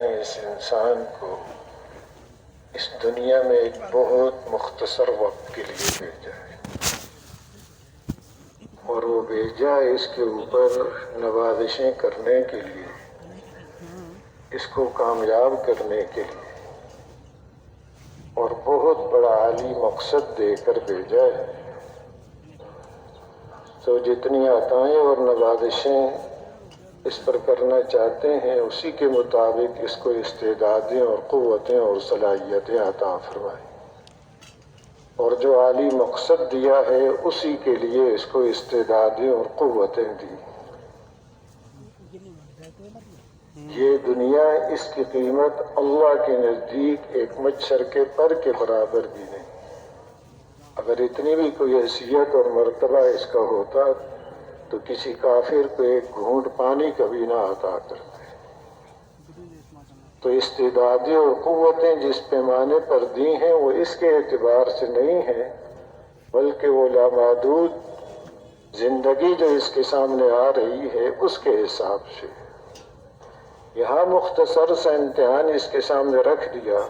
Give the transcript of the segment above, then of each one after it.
اس انسان کو اس دنیا میں ایک بہت مختصر وقت کے لیے بھیجا ہے، اور وہ بھیجا ہے اس کے اوپر نوازشیں کرنے کے لیے، اس کو کامیاب کرنے کے لیے، اور بہت بڑا عالی مقصد دے کر بھیجا ہے۔ تو جتنی عطائیں اور نوازشیں اس پر کرنا چاہتے ہیں، اسی کے مطابق اس کو استعدادیں اور قوتیں اور صلاحیتیں عطا فرمائیں، اور جو عالی مقصد دیا ہے اسی کے لیے اس کو استعدادیں اور قوتیں دی۔ یہ دنیا، اس کی قیمت اللہ کے نزدیک ایک مچھر کے پر کے برابر بھی نہیں۔ اگر اتنی بھی کوئی حیثیت اور مرتبہ اس کا ہوتا تو کسی کافر کو ایک گھونٹ پانی کبھی نہ عطا کرتے۔ تو استعدادیں اور قوتیں جس پیمانے پر دی ہیں وہ اس کے اعتبار سے نہیں ہیں، بلکہ وہ لامحدود زندگی جو اس کے سامنے آ رہی ہے اس کے حساب سے۔ یہاں مختصر سا امتحان اس کے سامنے رکھ دیا،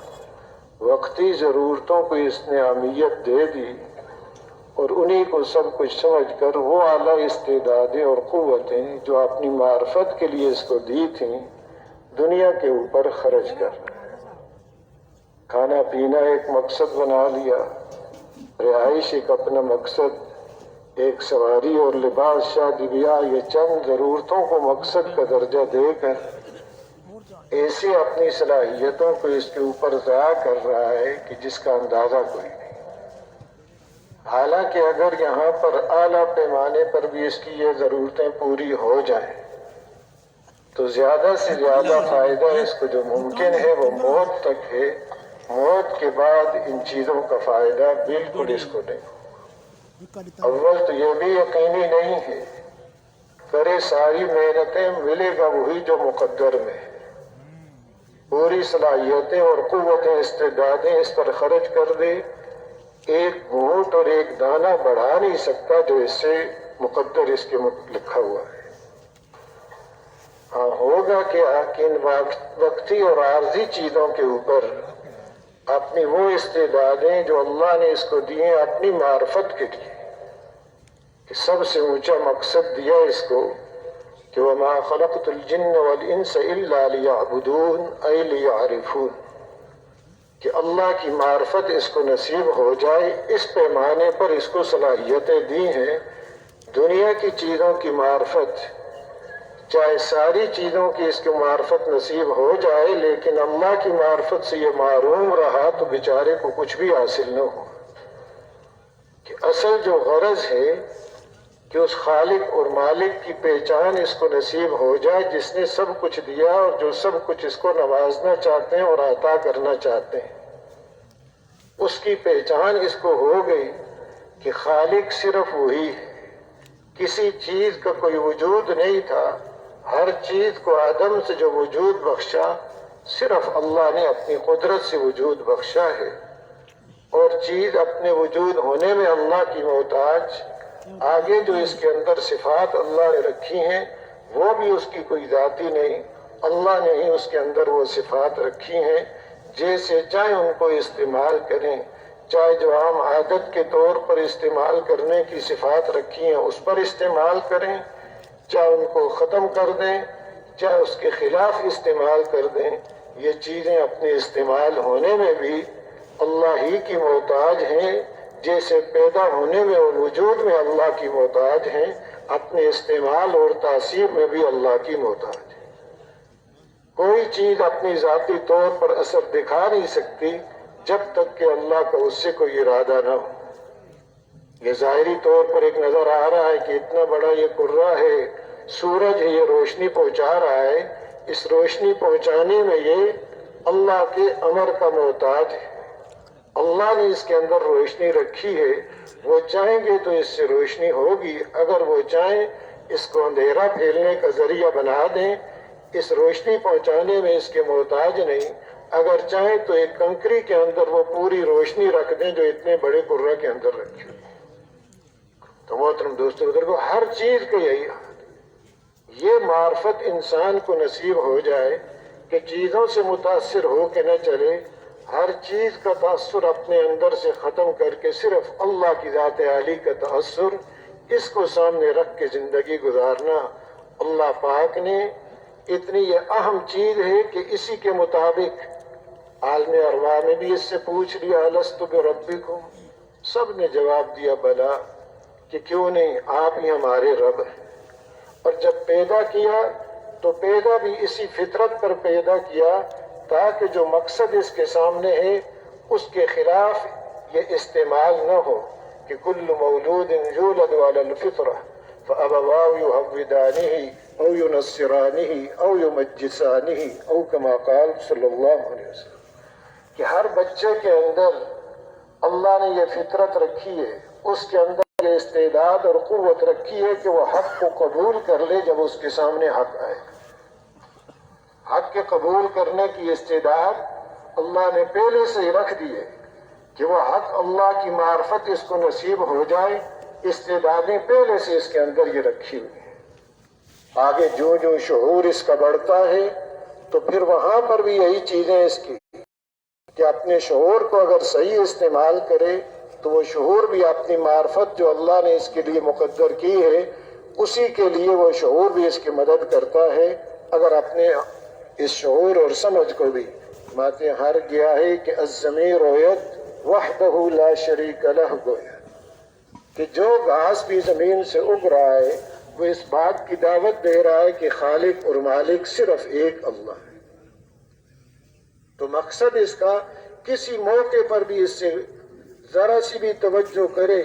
وقتی ضرورتوں کو اس نے اہمیت دے دی، اور انہی کو سب کچھ سمجھ کر وہ اعلیٰ استعدادیں اور قوتیں جو اپنی معرفت کے لیے اس کو دی تھیں دنیا کے اوپر خرچ کر۔ کھانا پینا ایک مقصد بنا لیا، رہائش ایک اپنا مقصد، ایک سواری اور لباس، شادی بیاہ، یہ چند ضرورتوں کو مقصد کا درجہ دے کر ایسے اپنی صلاحیتوں کو اس کے اوپر ضائع کر رہا ہے کہ جس کا اندازہ کوئی نہیں۔ حالانکہ اگر یہاں پر اعلیٰ پیمانے پر بھی اس کی یہ ضرورتیں پوری ہو جائیں تو زیادہ سے زیادہ فائدہ اس کو جو ممکن ہے وہ موت تک ہے۔ موت کے بعد ان چیزوں کا فائدہ بالکل اس کو نہیں۔ اول تو یہ بھی یقینی نہیں ہے، کرے ساری محنتیں ملے گا وہی جو مقدر میں ہے۔ پوری صلاحیتیں اور قوتیں استعدادیں اس پر خرچ کر دے، ایک گھونٹ اور ایک دانہ بڑھا نہیں سکتا جو اس سے مقدر اس کے لکھا ہوا ہے۔ ہاں ہوگا کہ ان وقتی اور عارضی چیزوں کے اوپر اپنی وہ استعدادیں جو اللہ نے اس کو دی ہیں اپنی معرفت کے لیے، کہ سب سے اونچا مقصد دیا اس کو کہ وَمَا خَلَقْتُ الْجِنَّ وَالْإِنسَ إِلَّا لِيَعْبُدُونَ أَيْ لِيَعْرِفُونَ، کہ اللہ کی معرفت اس کو نصیب ہو جائے، اس پیمانے پر اس کو صلاحیتیں دی ہیں۔ دنیا کی چیزوں کی معرفت، چاہے ساری چیزوں کی اس کو معرفت نصیب ہو جائے، لیکن اللہ کی معرفت سے یہ محروم رہا تو بیچارے کو کچھ بھی حاصل نہ ہو۔ کہ اصل جو غرض ہے کہ اس خالق اور مالک کی پہچان اس کو نصیب ہو جائے جس نے سب کچھ دیا اور جو سب کچھ اس کو نوازنا چاہتے ہیں اور عطا کرنا چاہتے ہیں، اس کی پہچان اس کو ہو گئی کہ خالق صرف وہی ہے، کسی چیز کا کوئی وجود نہیں تھا، ہر چیز کو عدم سے جو وجود بخشا صرف اللہ نے اپنی قدرت سے وجود بخشا ہے، اور چیز اپنے وجود ہونے میں اللہ کی محتاج۔ آگے جو اس کے اندر صفات اللہ نے رکھی ہیں وہ بھی اس کی کوئی ذاتی نہیں، اللہ نے ہی اس کے اندر وہ صفات رکھی ہیں، جیسے چاہے ان کو استعمال کریں، چاہے جو عام عادت کے طور پر استعمال کرنے کی صفات رکھی ہیں اس پر استعمال کریں، چاہے ان کو ختم کر دیں، چاہے اس کے خلاف استعمال کر دیں، یہ چیزیں اپنے استعمال ہونے میں بھی اللہ ہی کی محتاج ہیں، جیسے پیدا ہونے میں اور وجود میں اللہ کی محتاج ہیں، اپنے استعمال اور تاثیر میں بھی اللہ کی محتاج ہے۔ کوئی چیز اپنی ذاتی طور پر اثر دکھا نہیں سکتی جب تک کہ اللہ کا اس سے کوئی ارادہ نہ ہو۔ یہ ظاہری طور پر ایک نظر آ رہا ہے کہ اتنا بڑا یہ کرہ ہے، سورج ہے، یہ روشنی پہنچا رہا ہے، اس روشنی پہنچانے میں یہ اللہ کے امر کا محتاج ہے۔ اللہ نے اس کے اندر روشنی رکھی ہے، وہ چاہیں گے تو اس سے روشنی ہوگی، اگر وہ چاہیں اس کو اندھیرا پھیلنے کا ذریعہ بنا دیں، اس روشنی پہنچانے میں اس کے محتاج نہیں، اگر چاہیں تو ایک کنکری کے اندر وہ پوری روشنی رکھ دیں جو اتنے بڑے کرہ کے اندر رکھی ہوئی۔ تو محترم دوستو بزرگو، ہر چیز کا یہی حال ہے۔ یہ معرفت انسان کو نصیب ہو جائے کہ چیزوں سے متاثر ہو کے نہ چلے، ہر چیز کا تأثر اپنے اندر سے ختم کر کے صرف اللہ کی ذات عالی کا تأثر، اس کو سامنے رکھ کے زندگی گزارنا اللہ پاک نے اتنی یہ اہم چیز ہے کہ اسی کے مطابق عالم ارواح نے بھی اس سے پوچھ لیا الست بربکم، سب نے جواب دیا بلا، کہ کیوں نہیں آپ ہی ہمارے رب ہیں۔ اور جب پیدا کیا تو پیدا بھی اسی فطرت پر پیدا کیا تاکہ جو مقصد اس کے سامنے ہے اس کے خلاف یہ استعمال نہ ہو کہ کل مولود یولد علی الفطرہ فابواہ یہودانہ او ینصرانہ او یمجسانہ او کما قال صلی اللہ علیہ وسلم، کہ ہر بچے کے اندر اللہ نے یہ فطرت رکھی ہے، اس کے اندر یہ استعداد اور قوت رکھی ہے کہ وہ حق کو قبول کر لے جب اس کے سامنے حق آئے۔ حق کے قبول کرنے کی استعداد اللہ نے پہلے سے ہی رکھ دی ہے کہ وہ حق اللہ کی معرفت اس کو نصیب ہو جائے، استعدادیں پہلے سے اس کے اندر یہ رکھی ہوئی ہیں۔ آگے جو جو شعور اس کا بڑھتا ہے تو پھر وہاں پر بھی یہی چیزیں اس کی کہ اپنے شعور کو اگر صحیح استعمال کرے تو وہ شعور بھی اپنی معرفت جو اللہ نے اس کے لیے مقدر کی ہے اسی کے لیے وہ شعور بھی اس کی مدد کرتا ہے۔ اگر اپنے اس شعور اور سمجھ کو بھی ماتے ہار گیا ہے کہ الضمیر رویت وحدہ لا شریک لہ گویا، کہ جو گھاس بھی زمین سے اگ رہا ہے وہ اس بات کی دعوت دے رہا ہے کہ خالق اور مالک صرف ایک اللہ ہے۔ تو مقصد اس کا کسی موقع پر بھی اس سے ذرا سی بھی توجہ کرے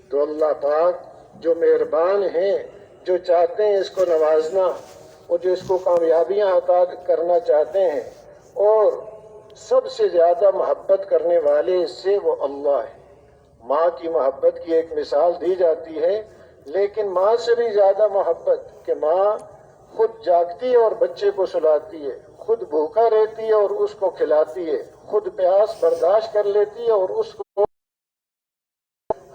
تو اللہ پاک جو مہربان ہیں، جو چاہتے ہیں اس کو نوازنا اور جو اس کو کامیابیاں عطا کرنا چاہتے ہیں، اور سب سے زیادہ محبت کرنے والے اس سے وہ اللہ ہے۔ ماں کی محبت کی ایک مثال دی جاتی ہے، لیکن ماں سے بھی زیادہ محبت کہ ماں خود جاگتی ہے اور بچے کو سلاتی ہے، خود بھوکا رہتی ہے اور اس کو کھلاتی ہے، خود پیاس برداشت کر لیتی ہے اور اس کو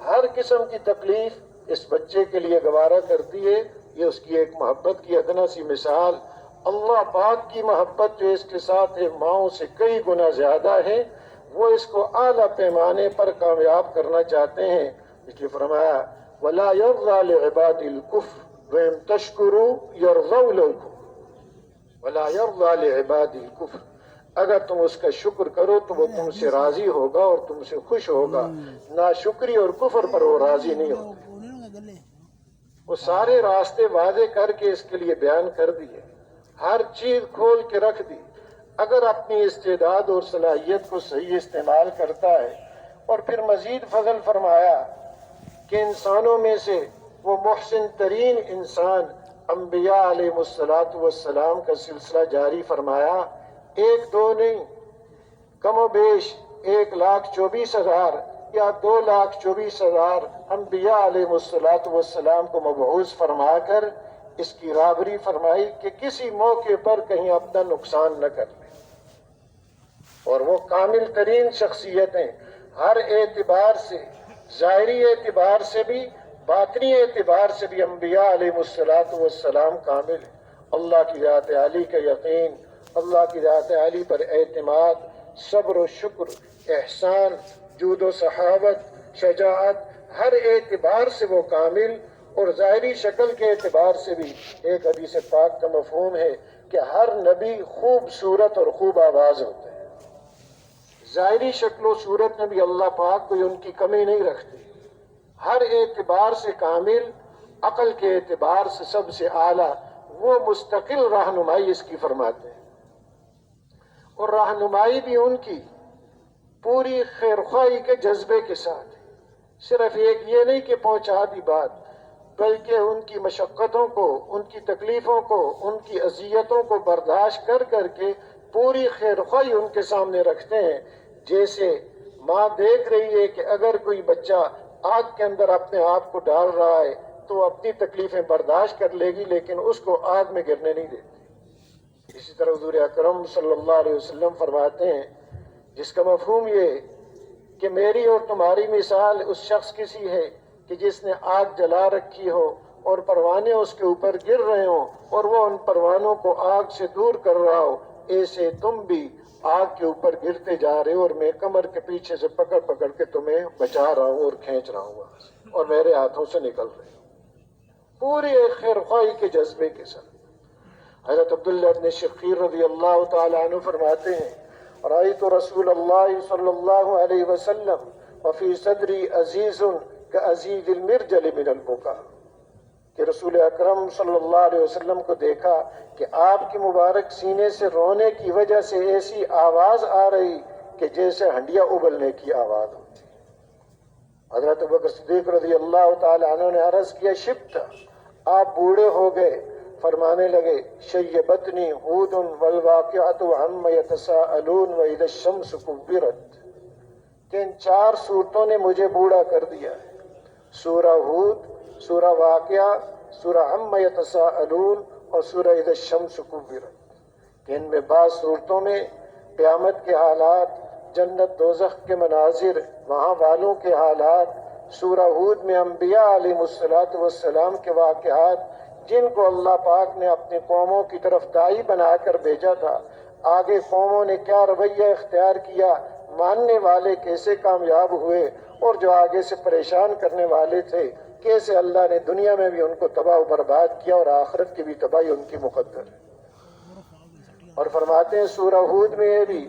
ہر قسم کی تکلیف اس بچے کے لیے گوارا کرتی ہے۔ یہ اس کی ایک محبت کی ادنا سی مثال۔ اللہ پاک کی محبت جو اس کے ساتھ ہے ماؤں سے کئی گنا زیادہ ہے، وہ اس کو اعلیٰ پیمانے پر کامیاب کرنا چاہتے ہیں، اس لیے فرمایا وَلَا يَرْضَى لِعِبَادِ الْكُفْرِ وَإِن تَشْكُرُوا يَرْضَوْا لَكُمْ وَلَا يَرْضَى لِعِبَادِ الْكُفْرِ، اگر تم اس کا شکر کرو تو وہ تم سے راضی ہوگا اور تم سے خوش ہوگا، ناشکری اور کفر پر وہ راضی نہیں ہوتے۔ وہ سارے راستے واضح کر کے اس کے لیے بیان کر دیے، ہر چیز کھول کے رکھ دی۔ اگر اپنی استعداد اور صلاحیت کو صحیح استعمال کرتا ہے، اور پھر مزید فضل فرمایا کہ انسانوں میں سے وہ محسن ترین انسان انبیاء علیہ السلام کا سلسلہ جاری فرمایا، ایک دو نہیں، کم و بیش 1,24,000 یا 2,24,000 انبیاء علیہ السلام کو مبعوث فرما کر اس کی رابری فرمائی کہ کسی موقع پر کہیں اپنا نقصان نہ کر لیں، اور وہ کامل ترین شخصیتیں ہر اعتبار سے، ظاہری اعتبار سے بھی باطنی اعتبار سے بھی انبیاء علیہ السلام کامل ہیں۔ اللہ کی ذات عالی کا یقین، اللہ کی ذات عالی پر اعتماد، صبر و شکر، احسان، جود و سخاوت، شجاعت، ہر اعتبار سے وہ کامل، اور ظاہری شکل کے اعتبار سے بھی ایک حدیث پاک کا مفہوم ہے کہ ہر نبی خوبصورت اور خوب آواز ہوتے ہیں۔ ظاہری شکل و صورت میں بھی اللہ پاک کوئی ان کی کمی نہیں رکھتے، ہر اعتبار سے کامل، عقل کے اعتبار سے سب سے اعلیٰ، وہ مستقل رہنمائی اس کی فرماتے ہیں، اور رہنمائی بھی ان کی پوری خیرخواہی کے جذبے کے ساتھ، صرف ایک یہ نہیں کہ پہنچا دی بات، بلکہ ان کی مشقتوں کو، ان کی تکلیفوں کو، ان کی اذیتوں کو برداشت کر کر کے پوری خیرخواہی ان کے سامنے رکھتے ہیں۔ جیسے ماں دیکھ رہی ہے کہ اگر کوئی بچہ آگ کے اندر اپنے آپ کو ڈال رہا ہے تو وہ اپنی تکلیفیں برداشت کر لے گی، لیکن اس کو آگ میں گرنے نہیں دیتی۔ اسی طرح حضور اکرم صلی اللہ علیہ وسلم فرماتے ہیں، جس کا مفہوم یہ کہ میری اور تمہاری مثال اس شخص کی سی ہے کہ جس نے آگ جلا رکھی ہو اور پروانے اس کے اوپر گر رہے ہوں اور وہ ان پروانوں کو آگ سے دور کر رہا ہو، ایسے تم بھی آگ کے اوپر گرتے جا رہے ہو اور میں کمر کے پیچھے سے پکڑ پکڑ کے تمہیں بچا رہا ہوں اور کھینچ رہا ہوں وہاں سے، اور میرے ہاتھوں سے نکل رہے ہو، پوری ایک خیر خواہی کے جذبے کے ساتھ۔ حضرت عبداللہ بن شخیر رضی اللہ تعالی عنہ فرماتے ہیں رأیت رسول اللہ صلی اللہ علیہ وسلم وفی صدری عزیز کعزیز المرجل من البکا، کہ رسول اکرم صلی اللہ علیہ وسلم کو دیکھا کہ آپ کی مبارک سینے سے رونے کی وجہ سے ایسی آواز آ رہی کہ جیسے ہنڈیا ابلنے کی آواز ہوتی۔ حضرت ابوبکر صدیق رضی اللہ تعالی عنہ نے عرض کیا شبت، آپ بوڑھے ہو گئے؟ فرمانے لگے شیبتنی ہود والواقعۃ عما یتساءلون واذا الشمس کورت، کہ ان 4 صورتوں نے مجھے بوڑھا کر دیا ہے، سورہ ہود، سورہ واقعہ، سورہ عما یتساءلون اور سورہ اذا الشمس کورت، کہ ان میں بعض صورتوں میں قیامت کے حالات، جنت دوزخ کے مناظر، وہاں والوں کے حالات، سورہ ہود میں انبیاء علیہ السلام کے واقعات جن کو اللہ پاک نے اپنی قوموں کی طرف داعی بنا کر بھیجا تھا، آگے قوموں نے کیا رویہ اختیار کیا، ماننے والے کیسے کامیاب ہوئے، اور جو آگے سے پریشان کرنے والے تھے کیسے اللہ نے دنیا میں بھی ان کو تباہ و برباد کیا اور آخرت کی بھی تباہی ان کی مقدر ہے۔ اور فرماتے ہیں سورہ ہود میں یہ بھی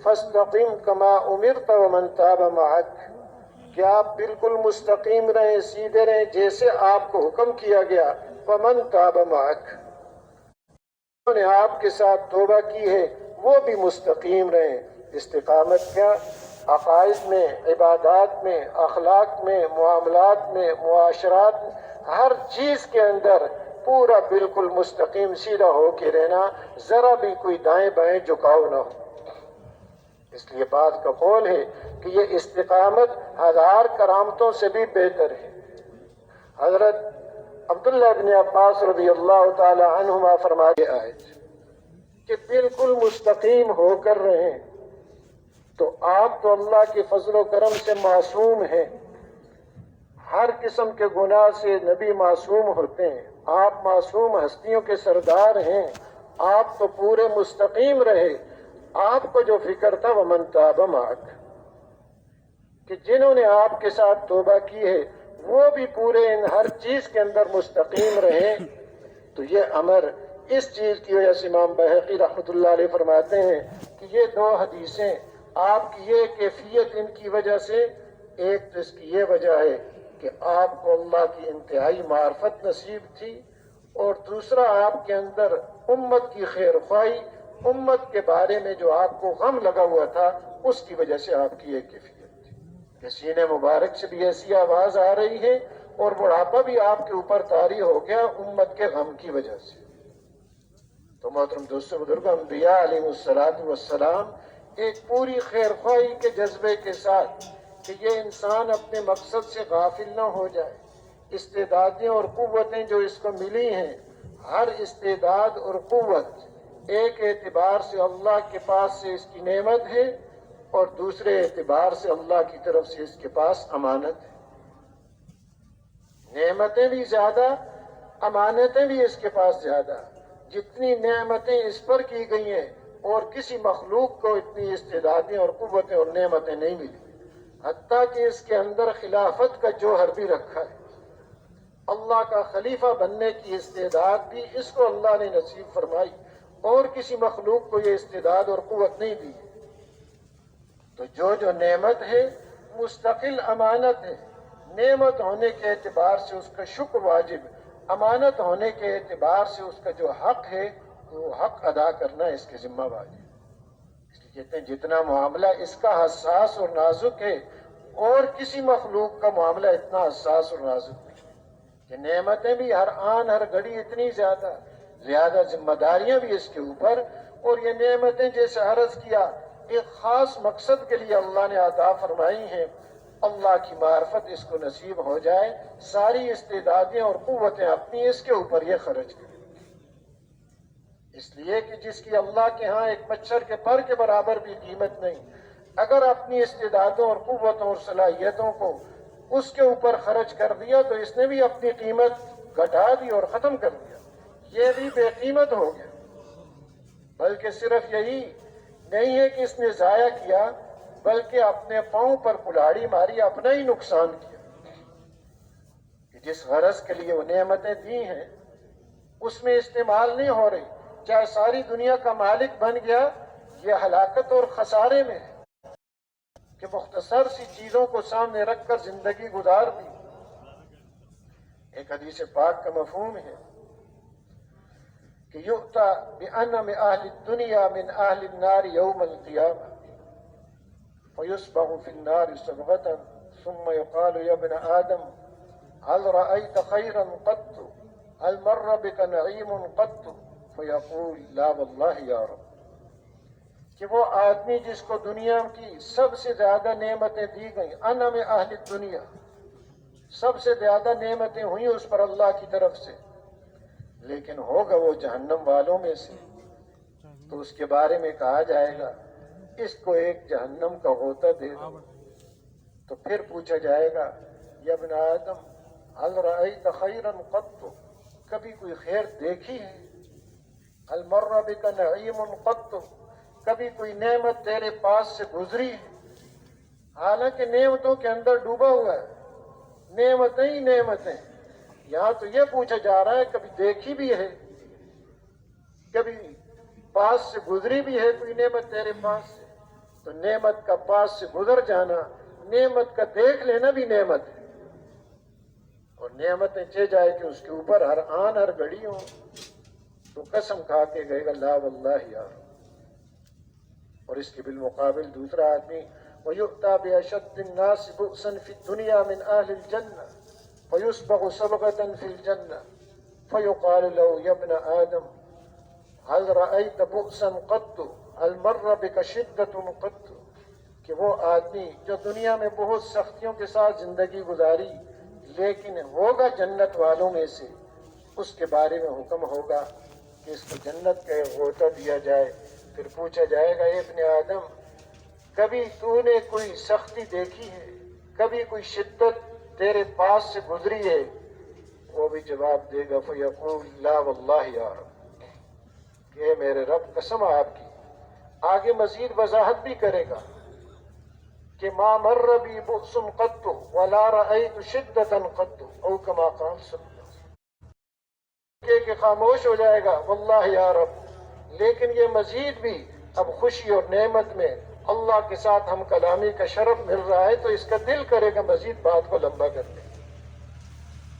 فاستقم کما امرت ومن تاب معک، کہ آپ بالکل مستقیم رہیں، سیدھے رہیں جیسے آپ کو حکم کیا گیا، ومن تاب معک، انہوں نے آپ کے ساتھ توبہ کی ہے وہ بھی مستقیم رہیں۔ استقامت کیا؟ عقائد میں، عبادات میں، اخلاق میں، معاملات میں، معاشرات میں، ہر چیز کے اندر پورا بالکل مستقیم سیدھا ہو کے رہنا، ذرا بھی کوئی دائیں بائیں جھکاؤ نہ ہو۔ اس لیے بعض کا قول ہے کہ یہ استقامت 1000 کرامتوں سے بھی بہتر ہے۔ حضرت عبداللہ بن عباس رضی اللہ تعالی عنہما فرماتے ہیں کہ بالکل مستقیم ہو کر رہیں، تو آپ تو اللہ کے فضل و کرم سے معصوم ہیں، ہر قسم کے گناہ سے نبی معصوم ہوتے ہیں، آپ معصوم ہستیوں کے سردار ہیں، آپ تو پورے مستقیم رہے۔ آپ کو جو فکر تھا ومن تاب معک، کہ جنہوں نے آپ کے ساتھ توبہ کی ہے وہ بھی پورے ان ہر چیز کے اندر مستقیم رہیں، تو یہ امر اس چیز کی وجہ سے امام بہقی رحمۃ اللہ علیہ فرماتے ہیں کہ یہ 2 حدیثیں آپ کی یہ کیفیت ان کی وجہ سے، ایک تو اس کی یہ وجہ ہے کہ آپ کو اللہ کی انتہائی معرفت نصیب تھی، اور دوسرا آپ کے اندر امت کی خیر خواہی، امت کے بارے میں جو آپ کو غم لگا ہوا تھا اس کی وجہ سے آپ کی یہ کیفیت تھی کہ سینے مبارک سے بھی ایسی آواز آ رہی ہے اور بڑھاپا بھی آپ کے اوپر طاری ہو گیا امت کے غم کی وجہ سے۔ تو محترم دوستو بزرگوں، انبیاء علیہ السلام ایک پوری خیر خواہی کے جذبے کے ساتھ کہ یہ انسان اپنے مقصد سے غافل نہ ہو جائے، استعدادیں اور قوتیں جو اس کو ملی ہیں، ہر استعداد اور قوت ایک اعتبار سے اللہ کے پاس سے اس کی نعمت ہے اور دوسرے اعتبار سے اللہ کی طرف سے اس کے پاس امانت ہے۔ نعمتیں بھی زیادہ، امانتیں بھی اس کے پاس زیادہ۔ جتنی نعمتیں اس پر کی گئی ہیں اور کسی مخلوق کو اتنی استعدادیں اور قوتیں اور نعمتیں نہیں ملی، حتیٰ کہ اس کے اندر خلافت کا جوہر بھی رکھا ہے، اللہ کا خلیفہ بننے کی استعداد بھی اس کو اللہ نے نصیب فرمائی، اور کسی مخلوق کو یہ استعداد اور قوت نہیں دی۔ تو جو نعمت ہے مستقل امانت ہے، نعمت ہونے کے اعتبار سے اس کا شکر واجب، امانت ہونے کے اعتبار سے اس کا جو حق ہے وہ حق ادا کرنا اس کے ذمہ واجب۔ اس لیے کہتے ہیں جتنا معاملہ اس کا حساس اور نازک ہے اور کسی مخلوق کا معاملہ اتنا حساس اور نازک نہیں، کہ نعمتیں بھی ہر آن ہر گھڑی اتنی زیادہ ذمہ داریاں بھی اس کے اوپر، اور یہ نعمتیں جیسے عرض کیا ایک خاص مقصد کے لیے اللہ نے عطا فرمائی ہیں، اللہ کی معرفت اس کو نصیب ہو جائے، ساری استعدادیں اور قوتیں اپنی اس کے اوپر یہ خرچ کریں، اس لیے کہ جس کی اللہ کے ہاں ایک مچھر کے پر کے برابر بھی قیمت نہیں، اگر اپنی استعدادوں اور قوتوں اور صلاحیتوں کو اس کے اوپر خرچ کر دیا تو اس نے بھی اپنی قیمت گھٹا دی اور ختم کر دیا، یہ بھی بے قیمت ہو گیا۔ بلکہ صرف یہی نہیں ہے کہ اس نے ضائع کیا، بلکہ اپنے پاؤں پر کلاڑی ماری، اپنا ہی نقصان کیا کہ جس غرض کے لیے وہ نعمتیں دی ہیں اس میں استعمال نہیں ہو رہی، چاہے ساری دنیا کا مالک بن گیا، یہ ہلاکت اور خسارے میں ہے کہ مختصر سی چیزوں کو سامنے رکھ کر زندگی گزار دی۔ ایک حدیث پاک کا مفہوم ہے کہ یؤتی بأنم اہل الدنیا من اہل النار یوم القیامہ فیصبغ فی النار صبغة ثم يقال یا ابن آدم هل رأيت خيرا قط هل مر بك نعيم قط فيقول لا والله یا رب، کہ وہ آدمی جس کو دنیا کی سب سے زیادہ نعمتیں دی گئیں، انم اہل الدنیا، سب سے زیادہ نعمتیں ہوئیں اس پر اللہ کی طرف سے، لیکن ہوگا وہ جہنم والوں میں سے، تو اس کے بارے میں کہا جائے گا اس کو ایک جہنم کا غوطہ دے دو، تو پھر پوچھا جائے گا یا ابن آدم هل رأيت خيرا قط، کبھی کوئی خیر دیکھی ہے؟ هل مر بك نعيم قط، کبھی کوئی نعمت تیرے پاس سے گزری ہے؟ حالانکہ نعمتوں کے اندر ڈوبا ہوا ہے، نعمتیں ہی نعمتیں، یہاں تو یہ پوچھا جا رہا ہے کبھی دیکھی بھی ہے، کبھی پاس سے گزری بھی ہے کوئی نعمت تیرے پاس سے؟ تو نعمت کا پاس سے گزر جانا، نعمت کا دیکھ لینا بھی نعمت ہے، اور نعمتیں چہ جائے کہ اس کے اوپر ہر آن ہر گھڑی ہوں تو قسم کھا کے گئے گا لا واللہ یا رب۔ اور اس کے بالمقابل دوسرا آدمی وَيُؤْتَى بِأَشَدِّ النَّاسِ بُؤْسًا فِي الدُّنْيَا مِنْ أَهْلِ الْجَنَّةِ فَيُصْبَغُ صَبْغَةً فِي الْجَنَّةِ فَيُقَالُ لَهُ يَا ابْنَ آدَمَ هَلْ رَأَيْتَ بُؤْسًا قَطُّ هَلْ مَرَّ بِكَ شِدَّةٌ قَطُّ، کہ وہ آدمی جو دنیا میں بہت سختیوں کے ساتھ زندگی گزاری لیکن ہوگا جنت والوں میں سے، اس کے بارے میں حکم ہوگا کہ اس کو جنت کا ایک غوطہ دیا جائے، پھر پوچھا جائے گا اے ابن آدم کبھی تو نے کوئی سختی دیکھی ہے، کبھی کوئی شدت تیرے پاس سے گزری ہے؟ وہ بھی جواب دے گا فیقول لا واللہ یا رب، کہ اے میرے رب قسم آپ کی۔ آگے مزید وضاحت بھی کرے گا کہ ما مر بی بؤس قط ولا رأیت شدۃ قط، او کما قال صلی اللہ علیہ وسلم، کہ خاموش ہو جائے گا واللہ یا رب، لیکن یہ مزید بھی اب خوشی اور نعمت میں اللہ کے ساتھ ہم کلامی کا شرف مل رہا ہے تو اس کا دل کرے گا مزید بات کو لمبا کرنے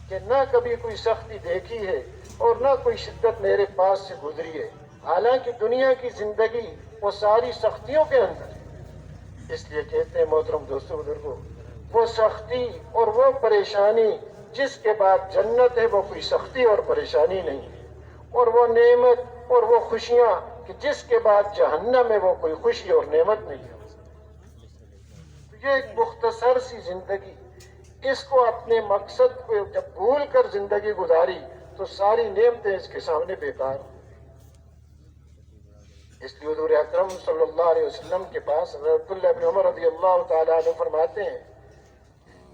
کہ نہ کبھی کوئی سختی دیکھی ہے اور نہ کوئی شدت میرے پاس سے گزری ہے، حالانکہ دنیا کی زندگی وہ ساری سختیوں کے اندر ہے۔ اس لیے کہتے ہیں محترم دوستوں بزرگوں، وہ سختی اور وہ پریشانی جس کے بعد جنت ہے وہ کوئی سختی اور پریشانی نہیں ہے، اور وہ نعمت اور وہ خوشیاں کہ جس کے بعد جہنم میں وہ کوئی خوشی اور نعمت نہیں ہے۔ تو یہ ایک مختصر سی زندگی، اس کو اپنے مقصد کو جب بھول کر زندگی گزاری تو ساری نعمتیں اس کے سامنے بیکار ہیں۔ اس لیے حضور اکرم صلی اللہ علیہ وسلم کے پاس حضرت عبداللہ بن عمر رضی اللہ تعالیٰ عنہ فرماتے ہیں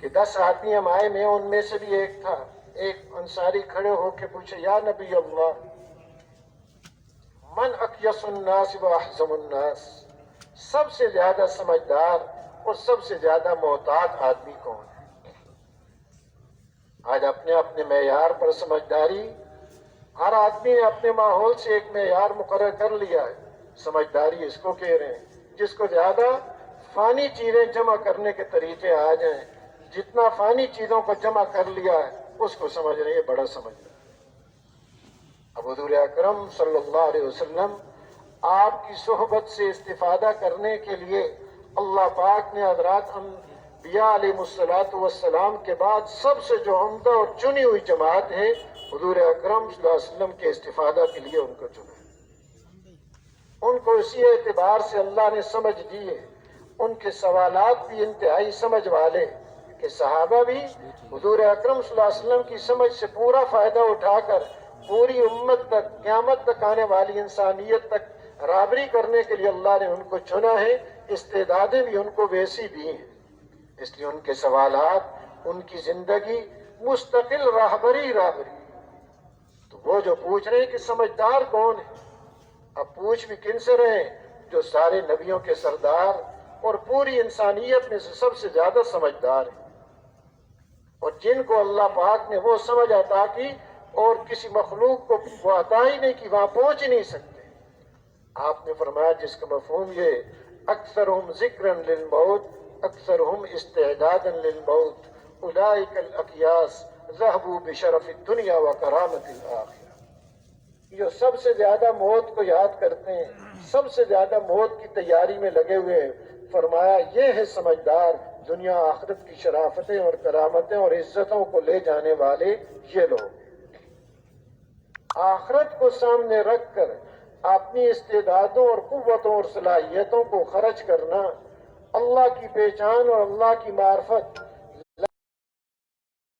کہ 10 آدمی ہم آئے، میں ان میں سے بھی ایک تھا۔ ایک انصاری کھڑے ہو کے پوچھے یا نبی اللہ من اکیس الناس و احزم الناس، سب سے زیادہ سمجھدار اور سب سے زیادہ محتاط آدمی کون ہے؟ آج اپنے اپنے معیار پر سمجھداری، ہر آدمی نے اپنے ماحول سے ایک معیار مقرر کر لیا ہے، سمجھداری اس کو کہہ رہے ہیں جس کو زیادہ فانی چیزیں جمع کرنے کے طریقے آ جائیں، جتنا فانی چیزوں کو جمع کر لیا ہے اس کو سمجھ رہے ہیں بڑا سمجھدار۔ اب حضور اکرم صلی اللہ علیہ وسلم آپ کی صحبت سے استفادہ کرنے کے لیے اللہ پاک نے حضرات انبیاء علیہ السلام کے بعد سب سے جو عمدہ اور چنی ہوئی جماعت ہے حضور اکرم صلی اللہ علیہ وسلم کے استفادہ کے لیے ان کو چنا۔ ان کو اسی اعتبار سے اللہ نے سمجھ دی ہے، ان کے سوالات بھی انتہائی سمجھ والے کہ صحابہ بھی حضور اکرم صلی اللہ علیہ وسلم کی سمجھ سے پورا فائدہ اٹھا کر پوری امت تک، قیامت تک آنے والی انسانیت تک رابری کرنے کے لیے اللہ نے ان کو چنا ہے، استعدادیں بھی ان کو ویسی دی ہیں۔ اس لیے ان کے سوالات، ان کی زندگی مستقل راہبری۔ تو وہ جو پوچھ رہے ہیں کہ سمجھدار کون ہے، اب پوچھ بھی کن سے رہے؟ جو سارے نبیوں کے سردار اور پوری انسانیت میں سے سب سے زیادہ سمجھدار ہیں، اور جن کو اللہ پاک نے وہ سمجھ عطا کی اور کسی مخلوق کو وہ عطا ہی نہیں کی، وہاں پہنچ ہی نہیں سکتے۔ آپ نے فرمایا جس کا مفہوم یہ اکثرہم ذکرا للموت اکثرہم استعدادا للموت اولئک الاکیاس ذہبوا بشرف الدنیا وکرامت الآخرہ، جو سب سے زیادہ موت کو یاد کرتے ہیں، سب سے زیادہ موت کی تیاری میں لگے ہوئے ہیں، فرمایا یہ ہے سمجھدار، دنیا آخرت کی شرافتیں اور کرامتیں اور عزتوں کو لے جانے والے یہ لوگ۔ آخرت کو سامنے رکھ کر اپنی استعدادوں اور قوتوں اور صلاحیتوں کو خرچ کرنا، اللہ کی پہچان اور اللہ کی معرفت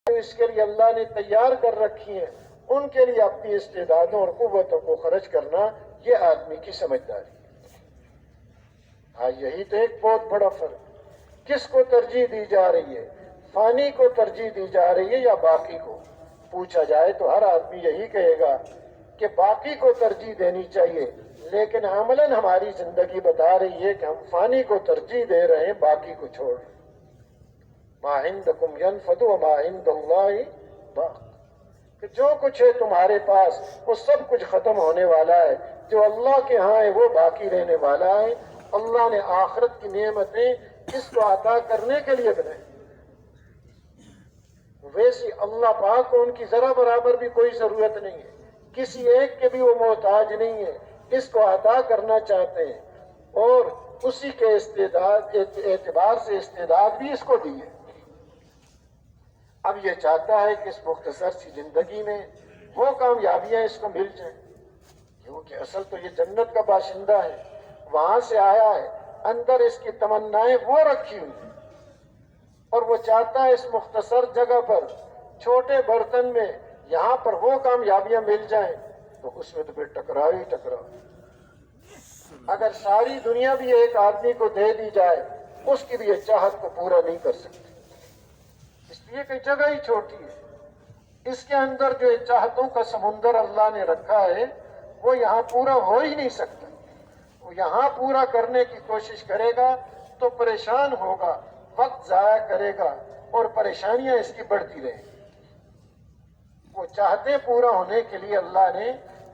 اس کے لیے اللہ نے تیار کر رکھی ہیں، ان کے لیے اپنی استعدادوں اور قوتوں کو خرچ کرنا، یہ آدمی کی سمجھداری ہے۔ ہاں، یہی تو ایک بہت بڑا فرق، کس کو ترجیح دی جا رہی ہے؟ فانی کو ترجیح دی جا رہی ہے یا باقی کو؟ پوچھا جائے تو ہر آدمی یہی کہے گا کہ باقی کو ترجیح دینی چاہیے، لیکن عملاً ہماری زندگی بتا رہی ہے کہ ہم فانی کو ترجیح دے رہے ہیں، باقی کو چھوڑ رہے ہیں۔ ما عندکم ینفد وما عند اللہ باق، کہ جو کچھ ہے تمہارے پاس وہ سب کچھ ختم ہونے والا ہے، جو اللہ کے ہاں ہے وہ باقی رہنے والا ہے۔ اللہ نے آخرت کی نعمتیں اس کو عطا کرنے کے لیے بنائے، ویسی اللہ پاک کو ان کی ذرا برابر بھی کوئی ضرورت نہیں ہے، کسی ایک کے بھی وہ محتاج نہیں ہے، اس کو عطا کرنا چاہتے ہیں، اور اسی کے استعداد اعتبار سے استعداد بھی اس کو دی ہے۔ اب یہ چاہتا ہے کہ اس مختصر سی زندگی میں وہ کامیابیاں اس کو مل جائیں، کیونکہ اصل تو یہ جنت کا باشندہ ہے، وہاں سے آیا ہے، اندر اس کی تمنائیں وہ رکھی ہوئی ہیں، اور وہ چاہتا ہے اس مختصر جگہ پر چھوٹے برتن میں یہاں پر وہ کامیابیاں مل جائیں، تو اس میں تو پھر ٹکراؤ ہی ٹکراؤ۔ اگر ساری دنیا بھی ایک آدمی کو دے دی جائے، اس کی بھی یہ چاہت کو پورا نہیں کر سکتی، اس لیے کہ جگہ ہی چھوٹی ہے۔ اس کے اندر جو چاہتوں کا سمندر اللہ نے رکھا ہے وہ یہاں پورا ہو ہی نہیں سکتا۔ وہ یہاں پورا کرنے کی کوشش کرے گا تو پریشان ہوگا، وقت ضائع کرے گا، اور پریشانیاں اس کی بڑھتی رہیں گی۔ وہ چاہتے پورا ہونے کے لیے اللہ نے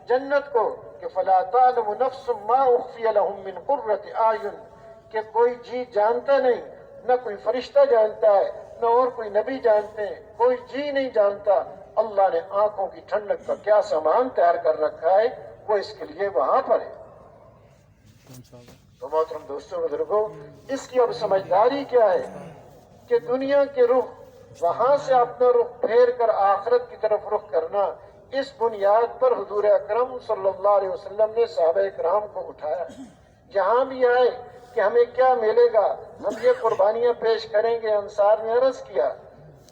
جنت کو کہ فَلَا تَعْلَمُ نَفْسٌ مَّا أُخْفِيَ لَهُم مِّن قُرَّةِ أَعْيُنٍ، کہ کوئی جی جانتا نہیں، نہ کوئی فرشتہ جانتا ہے، نہ اور کوئی نبی جانتے ہیں، کوئی جی نہیں جانتا اللہ نے آنکھوں کی ٹھنڈک کا کیا سامان تیار کر رکھا ہے، وہ اس کے لیے وہاں پر ہے۔ تو محترم دوستوں بزرگوں، اس کی اب سمجھداری کیا ہے کہ دنیا کے رخ وہاں سے اپنا رخ پھیر کر آخرت کی طرف رخ کرنا، اس بنیاد پر حضور اکرم صلی اللہ علیہ وسلم نے صحابہ کرام کو اٹھایا۔ جہاں بھی آئے کہ ہمیں کیا ملے گا، ہم یہ قربانیاں پیش کریں گے۔ انصار نے عرض کیا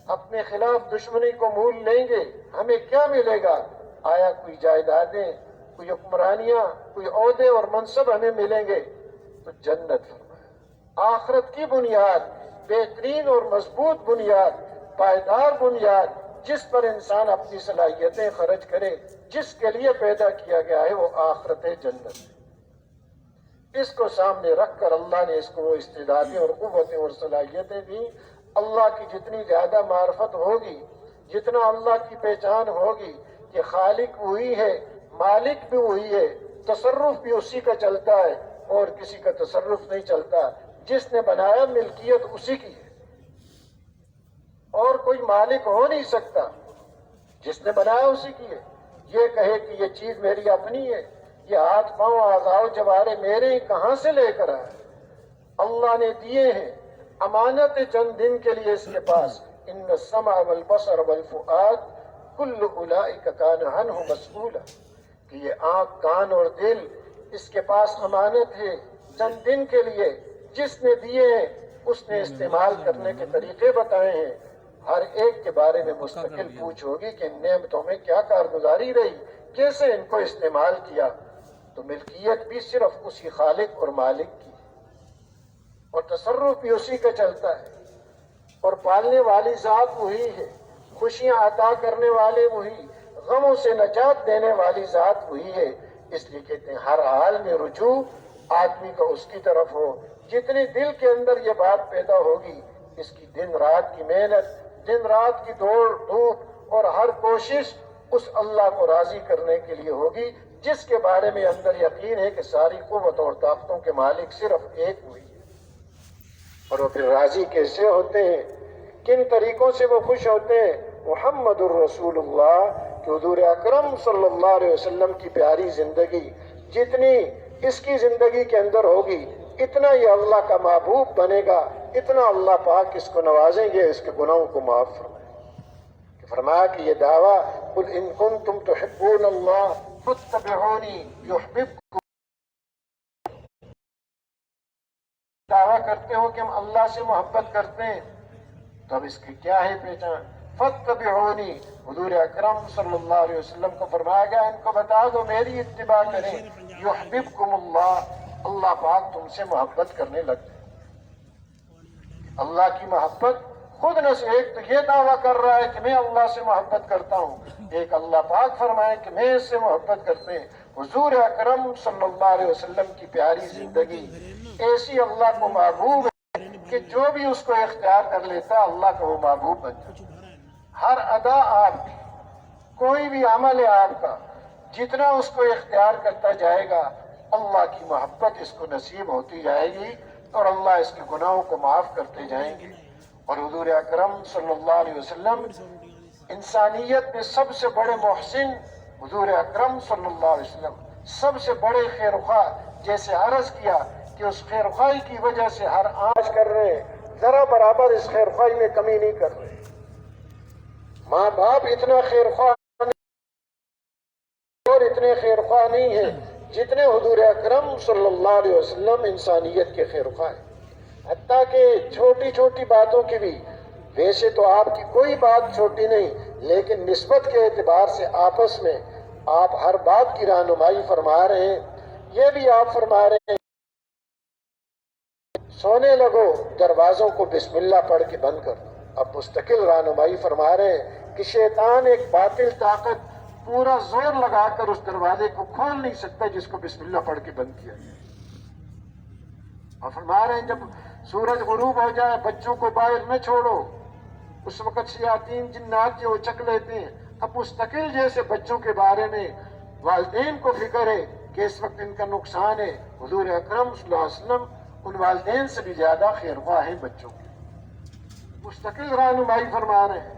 اپنے خلاف دشمنی کو مول لیں گے، ہمیں کیا ملے گا؟ آیا کوئی جائیدادیں، کوئی حکمرانیاں، کوئی عہدے اور منصب ہمیں ملیں گے؟ تو جنت فرمایا۔ آخرت کی بنیاد، بہترین اور مضبوط بنیاد، پائیدار بنیاد، جس پر انسان اپنی صلاحیتیں خرچ کرے، جس کے لیے پیدا کیا گیا ہے، وہ آخرت جنت ہے۔ اس کو سامنے رکھ کر اللہ نے اس کو وہ استعدادیں اور قوتیں اور صلاحیتیں دی۔ اللہ کی جتنی زیادہ معرفت ہوگی، جتنا اللہ کی پہچان ہوگی کہ خالق وہی ہے، مالک بھی وہی ہے، تصرف بھی اسی کا چلتا ہے اور کسی کا تصرف نہیں چلتا، جس نے بنایا ملکیت اسی کی ہے، اور کوئی مالک ہو نہیں سکتا، جس نے بنایا اسی کی ہے۔ یہ کہے کہ یہ چیز میری اپنی ہے، یہ ہاتھ پاؤں اعضاء و جوارے میرے ہیں، کہاں سے لے کر آئے؟ اللہ نے دیے ہیں، امانت چند دن کے لیے اس کے پاس۔ ان السمع والبصر والفؤاد کل اولئک کان عنہ مسئولا، کہ یہ آنکھ، کان اور دل اس کے پاس امانت ہے چند دن کے لیے، جس نے دیے ہیں اس نے استعمال کرنے کے طریقے بتائے ہیں، ہر ایک کے بارے میں مستقل پوچھ ہوگی کہ ان نعمتوں میں کیا کارگزاری رہی، کیسے ان کو استعمال کیا۔ تو ملکیت بھی صرف اسی خالق اور مالک کی ہے، اور تصرف بھی اسی کا چلتا ہے، اور پالنے والی ذات وہی ہے، خوشیاں عطا کرنے والے وہی، غموں سے نجات دینے والی ذات وہی ہے۔ اس لیے کہتے ہیں ہر حال میں رجوع آدمی کا اس کی طرف ہو. جتنی دل کے اندر یہ بات پیدا ہوگی، اس کی دن رات کی محنت، دن رات کی دوڑ دھوپ اور ہر کوشش اس اللہ کو راضی کرنے کے لیے ہوگی، جس کے بارے میں اندر یقین ہے کہ ساری قوت اور طاقتوں کے مالک صرف ایک ہوئی ہے. اور وہ پھر راضی کیسے ہوتے ہیں، کن طریقوں سے وہ خوش ہوتے ہیں؟ محمد الرسول اللہ کہ حضور اکرم صلی اللہ علیہ وسلم کی پیاری زندگی جتنی اس کی زندگی کے اندر ہوگی، اتنا یہ اللہ کا محبوب بنے گا، اتنا اللہ پاک اس کو نوازیں گے، اس کے گناہوں کو معاف فرمائیں گے. فرمایا کہ یہ دعویٰ قل ان کنتم تحبون اللہ فاتبعونی یحببکم، دعویٰ کرتے ہو کہ ہم اللہ سے محبت کرتے ہیں، تو اب اس کی کیا ہے پہچان؟ فاتبعونی، حضور اکرم صلی اللہ علیہ وسلم کو فرمایا گیا ان کو بتا دو میری اتباع کریں، یحببکم اللہ، اللہ پاک تم سے محبت کرنے لگ جائے. اللہ کی محبت خود نہ سے ایک تو یہ دعویٰ کر رہا ہے کہ میں اللہ سے محبت کرتا ہوں، ایک اللہ پاک فرمائے کہ میں اس سے محبت کرتے ہیں. حضور اکرم صلی اللہ علیہ وسلم کی پیاری زندگی ایسی اللہ کو محبوب ہے کہ جو بھی اس کو اختیار کر لیتا اللہ کا وہ محبوب بن جاتا. ہر ادا آپ کی، کوئی بھی عمل ہے آپ کا، جتنا اس کو اختیار کرتا جائے گا اللہ کی محبت اس کو نصیب ہوتی جائے گی اور اللہ اس کے گناہوں کو معاف کرتے جائیں گے. اور حضور اکرم صلی اللہ علیہ وسلم انسانیت میں سب سے بڑے محسن، حضور اکرم صلی اللہ علیہ وسلم سب سے بڑے خیرخواہ، جیسے عرض کیا کہ اس خیرخواہی کی وجہ سے ہر آج کر رہے ہیں، ذرا برابر اس خیرخواہی میں کمی نہیں کر رہے. ماں باپ اتنا خیرخواہ اور اتنے خیرخواہ نہیں ہیں جتنے حضور اکرم صلی اللہ علیہ وسلم انسانیت کے خیرخواہ ہیں. حتیٰ کہ چھوٹی چھوٹی باتوں کی بھی، ویسے تو آپ کی کوئی بات چھوٹی نہیں، لیکن نسبت کے اعتبار سے آپس میں آپ ہر بات کی رہنمائی فرما رہے ہیں. یہ بھی آپ فرما رہے ہیں سونے لگو دروازوں کو بسم اللہ پڑھ کے بند کر دو. اب مستقل رہنمائی فرما رہے ہیں کہ شیطان ایک باطل طاقت پورا زور لگا کر اس دروازے کو کھول نہیں سکتا جس کو بسم اللہ پڑھ کے بند کیا گیا. اور فرما رہے ہیں جب سورج غروب ہو جائے بچوں کو باہر نہ چھوڑو، اس وقت شیاطین جنات جو چک لیتے ہیں. اب مستقل جیسے بچوں کے بارے میں والدین کو فکر ہے کہ اس وقت ان کا نقصان ہے، حضور اکرم صلی اللہ علیہ وسلم ان والدین سے بھی زیادہ خیرخواہ ہیں بچوں کے. مستقل رہنمائی فرما رہے ہیں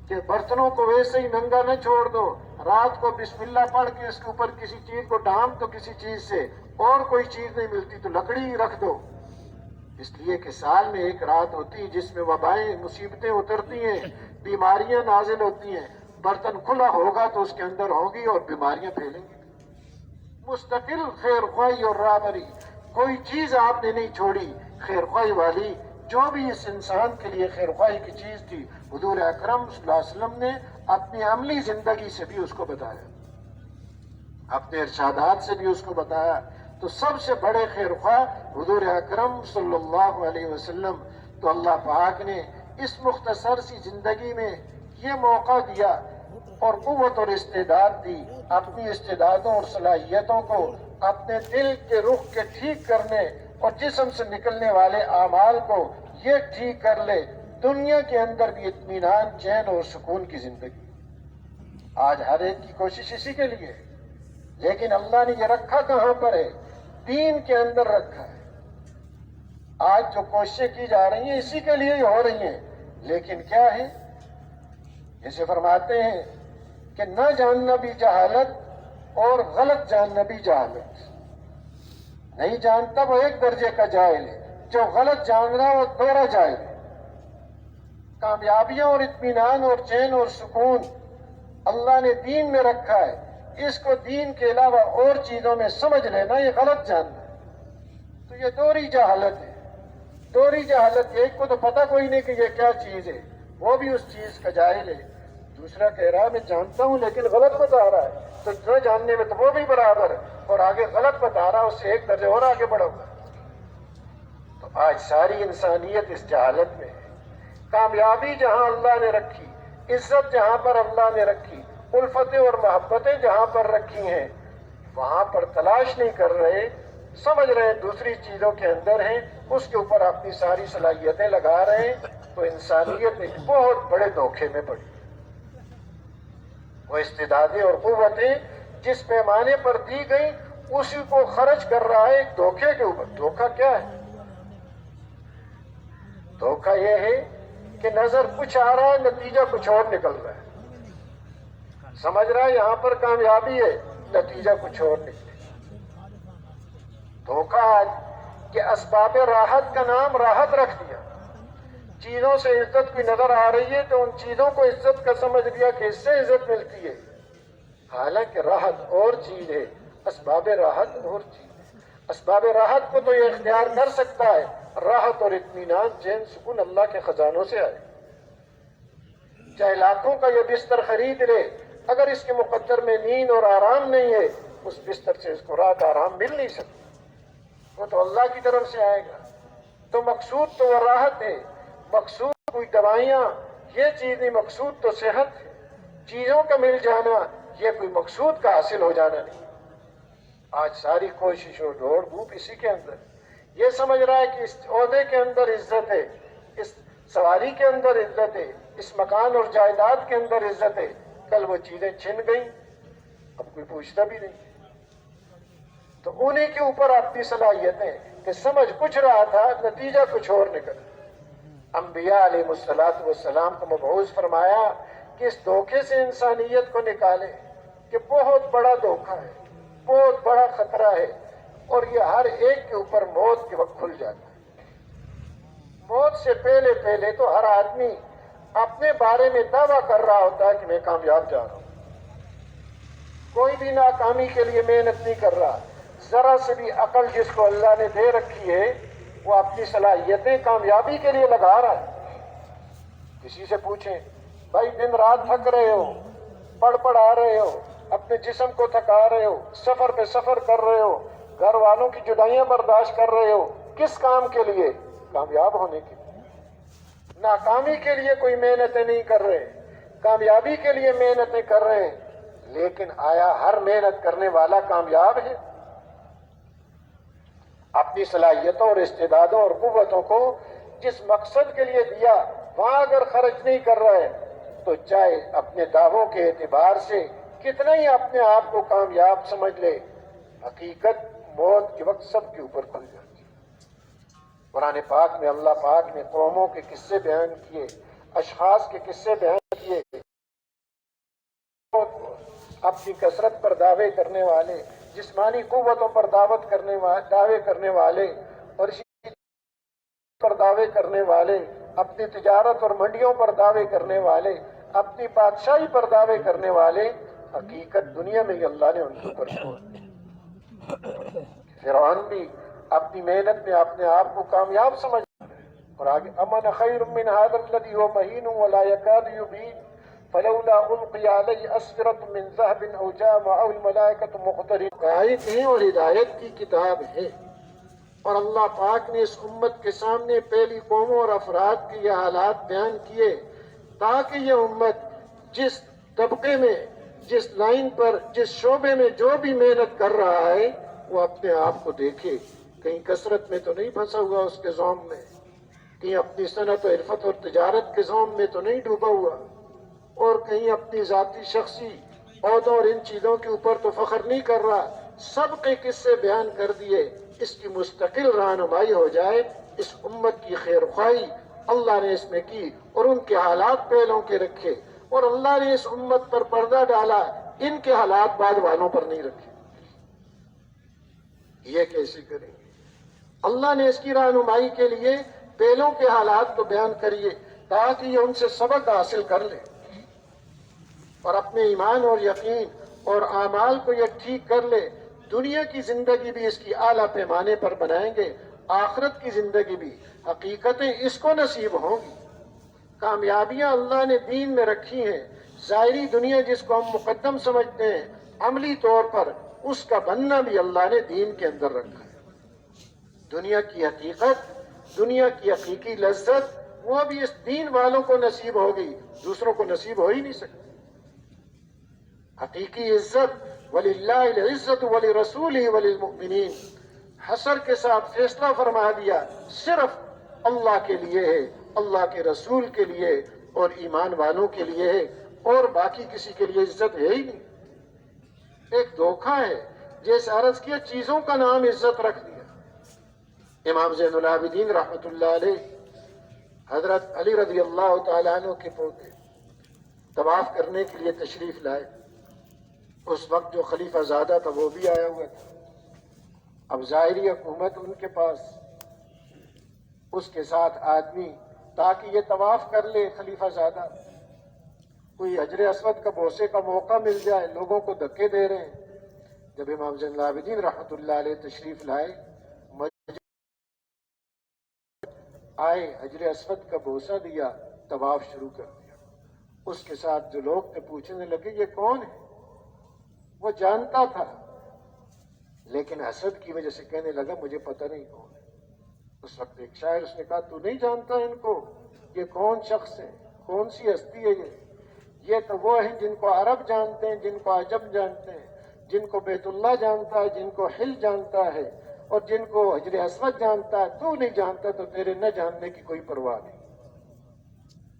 کہ برتنوں کو ویسے ہی ننگا نہ چھوڑ دو، رات کو بسم اللہ پڑھ کے اس کے اوپر کسی چیز کو ڈھانپ دو، کسی چیز سے اور کوئی چیز نہیں ملتی تو لکڑی ہی رکھ دو. اس لیے کہ سال میں ایک رات ہوتی ہے جس میں وبائیں مصیبتیں اترتی ہیں، بیماریاں نازل ہوتی ہیں. برتن کھلا ہوگا تو اس کے اندر ہوگی اور بیماریاں پھیلیں گی. مستقل خیرخواہی اور رہبری، کوئی چیز آپ نے نہیں چھوڑی خیرخواہی والی. جو بھی اس انسان کے لیے خیرخواہی کی چیز تھی حضور اکرم صلی اللہ علیہ وسلم نے اپنی عملی زندگی سے بھی اس کو بتایا، اپنے ارشادات سے بھی اس کو بتایا. تو سب سے بڑے خیرخواہ حضور اکرم صلی اللہ علیہ وسلم. تو اللہ پاک نے اس مختصر سی زندگی میں یہ موقع دیا اور قوت اور استعداد دی، اپنی استعدادوں اور صلاحیتوں کو اپنے دل کے رخ کے ٹھیک کرنے اور جسم سے نکلنے والے اعمال کو یہ ٹھیک کر لے، دنیا کے اندر بھی اطمینان، چین اور سکون کی زندگی. آج ہر ایک کی کوشش اسی کے لیے، لیکن اللہ نے یہ رکھا کہاں پر ہے؟ دین کے اندر رکھا ہے. آج جو کوششیں کی جا رہی ہیں اسی کے لیے ہی ہو رہی ہیں، لیکن کیا ہے؟ جیسے فرماتے ہیں کہ نہ جاننا بھی جہالت اور غلط جاننا بھی جہالت. نہیں جانتا وہ ایک درجے کا جاہل ہے، جو غلط جان رہا وہ دوہرا جاہل ہے. کامیابیاں اور اطمینان اور چین اور سکون اللہ نے دین میں رکھا ہے. اس کو دین کے علاوہ اور چیزوں میں سمجھ لینا یہ غلط جاننا ہے. تو یہ دوہری جہالت ہے. دوہری جہالت، ایک کو تو پتہ کوئی نہیں کہ یہ کیا چیز ہے، وہ بھی اس چیز کا جاہل ہے. دوسرا کہہ رہا ہے میں جانتا ہوں لیکن غلط بتا رہا ہے، تو نہ جاننے میں تو وہ بھی برابر ہے اور آگے غلط بتا رہا ہے، اس سے ایک درجے اور آگے بڑھا ہوا. تو آج ساری انسانیت اس جہالت میں ہے. کامیابی جہاں اللہ نے رکھی، عزت جہاں پر اللہ نے رکھی، الفتیں اور محبتیں جہاں پر رکھی ہیں، وہاں پر تلاش نہیں کر رہے، سمجھ رہے ہیں دوسری چیزوں کے اندر ہیں، اس کے اوپر اپنی ساری صلاحیتیں لگا رہے ہیں، تو انسانیت ایک بہت بڑے دھوکے میں پڑی۔ وہ استعدادیں اور قوتیں جس پیمانے پر دی گئی اسی کو خرچ کر رہا ہے ایک دھوکے کے اوپر۔ دھوکہ کیا ہے؟ دھوکہ یہ ہے کہ نظر کچھ آ رہا ہے، نتیجہ کچھ اور نکل رہا ہے۔ سمجھ رہا ہے یہاں پر کامیابی ہے، نتیجہ کچھ اور نکلے۔ دھوکہ کہ اسباب راحت کا نام راحت رکھ دیا، چیزوں سے عزت کی نظر آ رہی ہے تو ان چیزوں کو عزت کا سمجھ لیا کہ اس سے عزت ملتی ہے، حالانکہ راحت اور چیز ہے، اسباب راحت اور چیز ہے۔ اسباب راحت کو تو یہ اختیار کر سکتا ہے، راحت اور اطمینان، چین، سکون اللہ کے خزانوں سے آئے۔ چاہے لاکھوں کا یہ بستر خرید لے، اگر اس کے مقدر میں نیند اور آرام نہیں ہے، اس بستر سے اس کو رات آرام مل نہیں سکتا، وہ تو اللہ کی طرف سے آئے گا۔ تو مقصود تو وہ راحت ہے، مقصود کوئی دوائیاں یہ چیز نہیں، مقصود تو صحت ہے، چیزوں کا مل جانا یہ کوئی مقصود کا حاصل ہو جانا نہیں۔ آج ساری کوشش اور دوڑ دھوپ اسی کے اندر، یہ سمجھ رہا ہے کہ اس عہدے کے اندر عزت ہے، اس سواری کے اندر عزت ہے، اس مکان اور جائیداد کے اندر عزت ہے، کل وہ چیزیں چھن گئیں، اب کوئی پوچھتا بھی نہیں۔ تو انہیں کے اوپر اپنی صلاحیتیں کہ سمجھ کچھ رہا تھا، نتیجہ کچھ اور نکل۔ انبیاء علیہ السلام کو مبعوث فرمایا کہ اس دھوکے سے انسانیت کو نکالے کہ بہت بڑا دھوکہ ہے، بہت بڑا خطرہ ہے، اور یہ ہر ایک کے اوپر موت کے وقت کھل جاتا ہے۔ موت سے پہلے پہلے تو ہر آدمی اپنے بارے میں دعویٰ کر رہا ہوتا ہے کہ میں کامیاب جا رہا ہوں، کوئی بھی ناکامی کے لیے محنت نہیں کر رہا۔ ذرا سے بھی عقل جس کو اللہ نے دے رکھی ہے وہ اپنی صلاحیتیں کامیابی کے لیے لگا رہا ہے۔ کسی سے پوچھیں بھائی دن رات تھک رہے ہو، پڑھ آ رہے ہو، اپنے جسم کو تھکا رہے ہو، سفر پہ سفر کر رہے ہو، گھر والوں کی جدائیاں برداشت کر رہے ہو، کس کام کے لیے؟ کامیاب ہونے کے لیے۔ ناکامی کے لیے کوئی محنتیں نہیں کر رہے، کامیابی کے لیے محنتیں کر رہے ہیں، لیکن آیا ہر محنت کرنے والا کامیاب ہے؟ اپنی صلاحیتوں اور استعدادوں اور قوتوں کو جس مقصد کے لیے دیا وہاں اگر خرچ نہیں کر رہے تو چاہے اپنے دعووں کے اعتبار سے کتنا ہی اپنے آپ کو کامیاب سمجھ لے، حقیقت موت کے وقت سب کے اوپر کھل جاتی ہے۔ قرآن پاک میں اللہ پاک نے قوموں کے قصے بیان کیے، اشخاص کے قصے بیان کیے، اپنی کثرت پر دعوے کرنے والے، جسمانی قوتوں پر دعوے کرنے والے، اور اسی پر دعوے کرنے والے، اپنی تجارت اور منڈیوں پر دعوے کرنے والے، اپنی بادشاہی پر دعوے کرنے والے، حقیقت دنیا میں ہی اللہ نے ان کے اوپر چھوڑ دی۔ فرعون بھی اپنی محنت میں اپنے آپ کو کامیاب سمجھ، اور آگے امن خیر من هذا الذي هو مهين ولا يكاد يبين فلولا القي عليه اسورة من ذهب او جاء معه الملائكة مقترنين۔ کہیں اور ہدایت کی کتاب ہے، اور اللہ پاک نے اس امت کے سامنے پہلی قوموں اور افراد کے یہ حالات بیان کیے تاکہ یہ امت جس طبقے میں، جس لائن پر، جس شعبے میں جو بھی محنت کر رہا ہے وہ اپنے آپ کو دیکھے، کہیں کثرت میں تو نہیں پھنسا ہوا اس کے زوم میں، کہیں اپنی صنعت و عرفت اور تجارت کے زوم میں تو نہیں ڈوبا ہوا، اور کہیں اپنی ذاتی شخصی عہدوں اور ان چیزوں کے اوپر تو فخر نہیں کر رہا۔ سب کے قصے بیان کر دیے، اس کی مستقل رہنمائی ہو جائے، اس امت کی خیر خواہی اللہ نے اس میں کی، اور ان کے حالات پہلوں کے رکھے، اور اللہ نے اس امت پر پردہ ڈالا، ان کے حالات بعد والوں پر نہیں رکھے۔ یہ کیسے کریں گے؟ اللہ نے اس کی رہنمائی کے لیے پہلوں کے حالات کو بیان کریے تاکہ یہ ان سے سبق حاصل کر لیں، اور اپنے ایمان اور یقین اور اعمال کو یہ ٹھیک کر لے۔ دنیا کی زندگی بھی اس کی اعلیٰ پیمانے پر بنائیں گے، آخرت کی زندگی بھی، حقیقتیں اس کو نصیب ہوں گی۔ کامیابیاں اللہ نے دین میں رکھی ہیں، ظاہری دنیا جس کو ہم مقدم سمجھتے ہیں، عملی طور پر اس کا بننا بھی اللہ نے دین کے اندر رکھا ہے۔ دنیا کی حقیقت، دنیا کی حقیقی لذت وہ بھی اس دین والوں کو نصیب ہوگی، دوسروں کو نصیب ہو ہی نہیں سکتی۔ حقیقی عزت وَلِلَّهِ الْعِزَّةُ وَلِرَسُولِهِ وَلِلْمُؤْمِنِينَ، حصر کے ساتھ فیصلہ فرما دیا، صرف اللہ کے لیے ہے، اللہ کے رسول کے لیے اور ایمان والوں کے لیے ہے، اور باقی کسی کے لیے عزت ہے ہی نہیں۔ ایک دھوکہ ہے، جیسے عرض کیا چیزوں کا نام عزت رکھ دیا۔ امام زین العابدین رحمۃ اللہ علیہ حضرت علی رضی اللہ تعالیٰ عنہ کے پوتے طواف کرنے کے لیے تشریف لائے۔ اس وقت جو خلیفہ زادہ تھا وہ بھی آیا ہوا تھا۔ اب ظاہری حکومت ان کے پاس، اس کے ساتھ آدمی تاکہ یہ طواف کر لے خلیفہ زادہ، کوئی حجر اسود کا بوسے کا موقع مل جائے، لوگوں کو دھکے دے رہے ہیں۔ جب امام زین العابدین رحمۃ اللہ علیہ تشریف لائے، آئے، حجر اسود کا بوسہ دیا، طواف شروع کر دیا۔ اس کے ساتھ جو لوگ تھے پوچھنے لگے یہ کون ہے؟ وہ جانتا تھا لیکن حسد کی وجہ سے کہنے لگا مجھے پتہ نہیں کون ہے۔ اس وقت ایک شاعر اس نے کہا تو نہیں جانتا ان کو؟ یہ کون شخص ہے، کون سی ہستی ہے یہ تو وہ ہیں جن کو عرب جانتے ہیں، جن کو عجم جانتے ہیں، جن کو بیت اللہ جانتا ہے، جن کو حل جانتا ہے، اور جن کو حجر اسود جانتا ہے۔ تو نہیں جانتا تو تیرے نہ جاننے کی کوئی پرواہ نہیں۔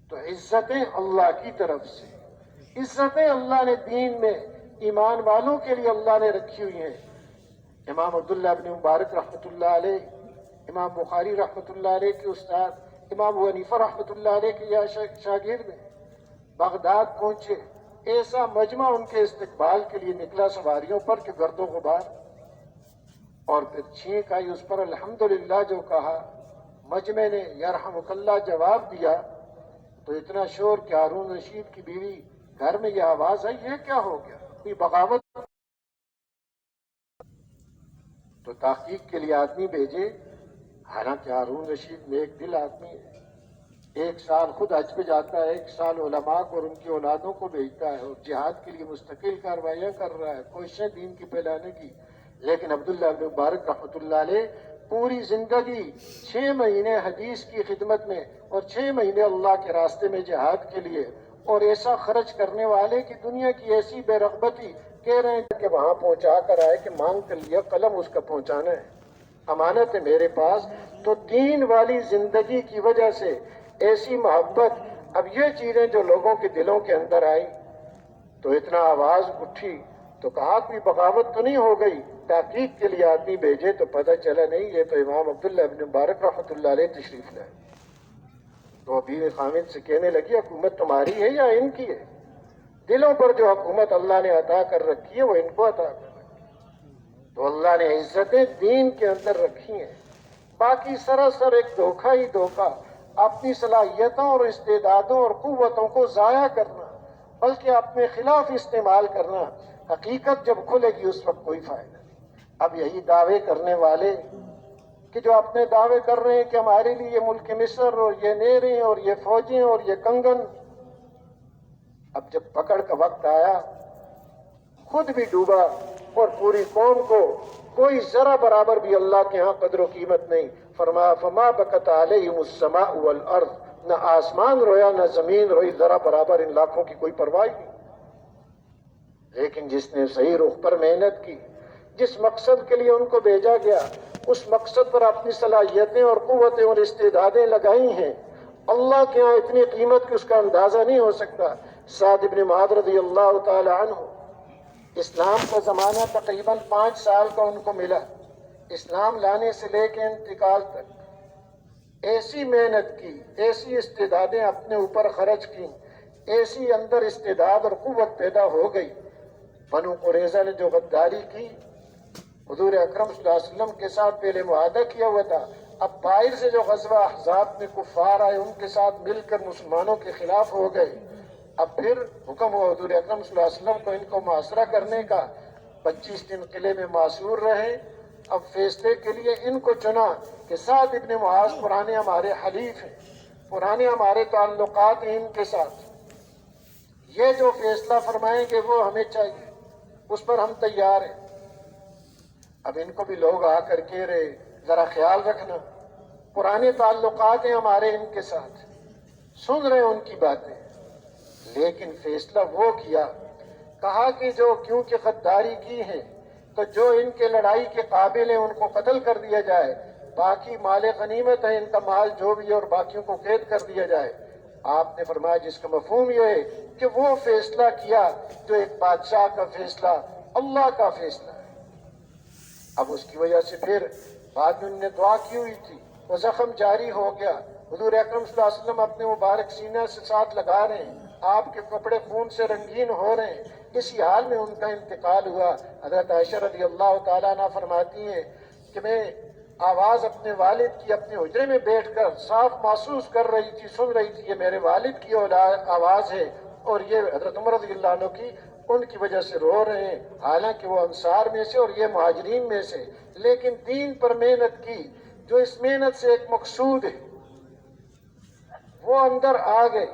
تو عزتیں اللہ کی طرف سے، عزتیں اللہ نے دین میں ایمان والوں کے لیے اللہ نے رکھی ہوئی ہیں۔ امام عبداللہ ابن مبارک رحمۃ اللہ علیہ، امام بخاری رحمۃ اللہ علیہ کے استاد امام ابو حنیفہ رحمۃ اللہ علیہ کے شاگرد ہیں، بغداد پہنچے، ایسا مجمع ان کے استقبال کے لیے نکلا سواریوں پر کہ گرد و غبار، اور پھر چھینک آئی اس پر الحمدللہ جو کہا، مجمع نے یرحمک اللہ جواب دیا، تو اتنا شور کہ ہارون رشید کی بیوی گھر میں یہ آواز آئی یہ کیا ہو گیا، کوئی بغاوت؟ تو تحقیق کے لیے آدمی بھیجے، حالانکہ ہارون رشید نیک دل آدمی ہے، ایک سال خود حج پہ جاتا ہے، ایک سال علماء کو اور ان کی اولادوں کو بھیجتا ہے، اور جہاد کے لیے مستقل کاروائیاں کر رہا ہے، کوششیں دین کی پھیلانے کی۔ لیکن عبداللہ بن مبارک رحمۃ اللہ علیہ پوری زندگی 6 مہینے حدیث کی خدمت میں اور 6 مہینے اللہ کے راستے میں جہاد کے لیے، اور ایسا خرچ کرنے والے کہ دنیا کی ایسی بے رغبتی، کہہ رہے ہیں کہ وہاں پہنچا کر آئے کہ مانگ کر لیا، قلم اس کا پہنچانا ہے، امانت ہے میرے پاس۔ تو دین والی زندگی کی وجہ سے ایسی محبت، اب یہ چیزیں جو لوگوں کے دلوں کے اندر آئی تو اتنا آواز اٹھی، تو کہا کوئی بغاوت تو نہیں ہو گئی؟ تحقیق کے لیے آدمی بھیجے تو پتہ چلا نہیں، یہ تو امام عبداللہ ابن مبارک رحمۃ اللہ علیہ تشریف لائے۔ تو بیوی خامد سے کہنے لگی حکومت تمہاری ہے یا ان کی ہے؟ دلوں پر جو حکومت اللہ نے عطا کر رکھی ہے وہ ان کو عطا کر رکھی ہے۔ تو اللہ نے عزتیں دین کے اندر رکھی ہیں، باقی سراسر ایک دھوکہ ہی دھوکہ، اپنی صلاحیتوں اور استعدادوں اور قوتوں کو ضائع کرنا، بلکہ اپنے خلاف استعمال کرنا۔ حقیقت جب کھلے گی اس وقت کوئی فائدہ نہیں۔ اب یہی دعوے کرنے والے کہ جو اپنے دعوے کر رہے ہیں کہ ہمارے لیے یہ ملک مصر اور یہ نہریں اور یہ فوجیں اور یہ کنگن، اب جب پکڑ کا وقت آیا خود بھی ڈوبا اور پوری قوم کو کوئی ذرا برابر بھی اللہ کے ہاں قدر و قیمت نہیں۔ فرمایا فما بکت علیہم السماء والارض، نہ آسمان رویا نہ زمین روئی، ذرا برابر ان لاکھوں کی کوئی پرواہ نہیں۔ لیکن جس نے صحیح رخ پر محنت کی، جس مقصد کے لیے ان کو بھیجا گیا، اس مقصد پر اپنی صلاحیتیں اور قوتیں اور استعدادیں لگائی ہیں، اللہ کے ہاں اتنی قیمت کہ اس کا اندازہ نہیں ہو سکتا۔ سعد بن معاذ رضی اللہ تعالی عنہ، اسلام کا زمانہ تقریباً 5 سال کا ان کو ملا، اسلام لانے سے لے کے انتقال تک ایسی محنت کی، ایسی استعدادیں اپنے اوپر خرچ کی، ایسی اندر استعداد اور قوت پیدا ہو گئی۔ بنو قریظہ نے جو غداری کی، حضور اکرم صلی اللہ علیہ وسلم کے ساتھ پہلے معاہدہ کیا ہوا تھا، اب باہر سے جو غزوہ احزاب میں کفار آئے ان کے ساتھ مل کر مسلمانوں کے خلاف ہو گئے، اب پھر حکم ہوا حضور اکرم صلی اللہ علیہ وسلم کو ان کو محاصرہ کرنے کا، 25 دن قلعے میں معصور رہے۔ اب فیصلے کے لیے ان کو چنا کہ سعد ابن معاذ پرانے ہمارے حلیف ہیں، پرانے ہمارے تعلقات ہیں ان کے ساتھ، یہ جو فیصلہ فرمائیں گے وہ ہمیں چاہیے، اس پر ہم تیار ہیں۔ اب ان کو بھی لوگ آ کر کہہ رہے ذرا خیال رکھنا، پرانے تعلقات ہیں ہمارے ان کے ساتھ، سن رہے ان کی باتیں، لیکن فیصلہ وہ کیا کہا کہ جو کیونکہ غداری کی ہے تو جو ان کے لڑائی کے قابل ہیں ان کو قتل کر دیا جائے، باقی مال غنیمت ہے ان کا مال جو بھی ہے اور باقیوں کو قید کر دیا جائے۔ آپ نے فرمایا جس کا مفہوم یہ ہے کہ وہ فیصلہ کیا جو ایک بادشاہ کا فیصلہ اللہ کا فیصلہ ہے۔ اب اس کی وجہ سے پھر بعد میں انہوں نے دعا کی ہوئی تھی، وہ زخم جاری ہو گیا، حضور اکرم صلی اللہ علیہ وسلم اپنے مبارک سینے سے ساتھ لگا رہے ہیں، آپ کے کپڑے خون سے رنگین ہو رہے ہیں، اسی حال میں ان کا انتقال ہوا۔ حضرت عائشہ رضی اللہ تعالیٰ عنہ فرماتی ہیں کہ میں آواز اپنے والد کی اپنے حجرے میں بیٹھ کر صاف محسوس کر رہی تھی، سن رہی تھی، یہ میرے والد کی آواز ہے اور یہ حضرت عمر رضی اللہ عنہ کی، ان کی وجہ سے رو رہے ہیں، حالانکہ وہ انصار میں سے اور یہ مہاجرین میں سے، لیکن دین پر محنت کی، جو اس محنت سے ایک مقصود ہے وہ اندر آ گئے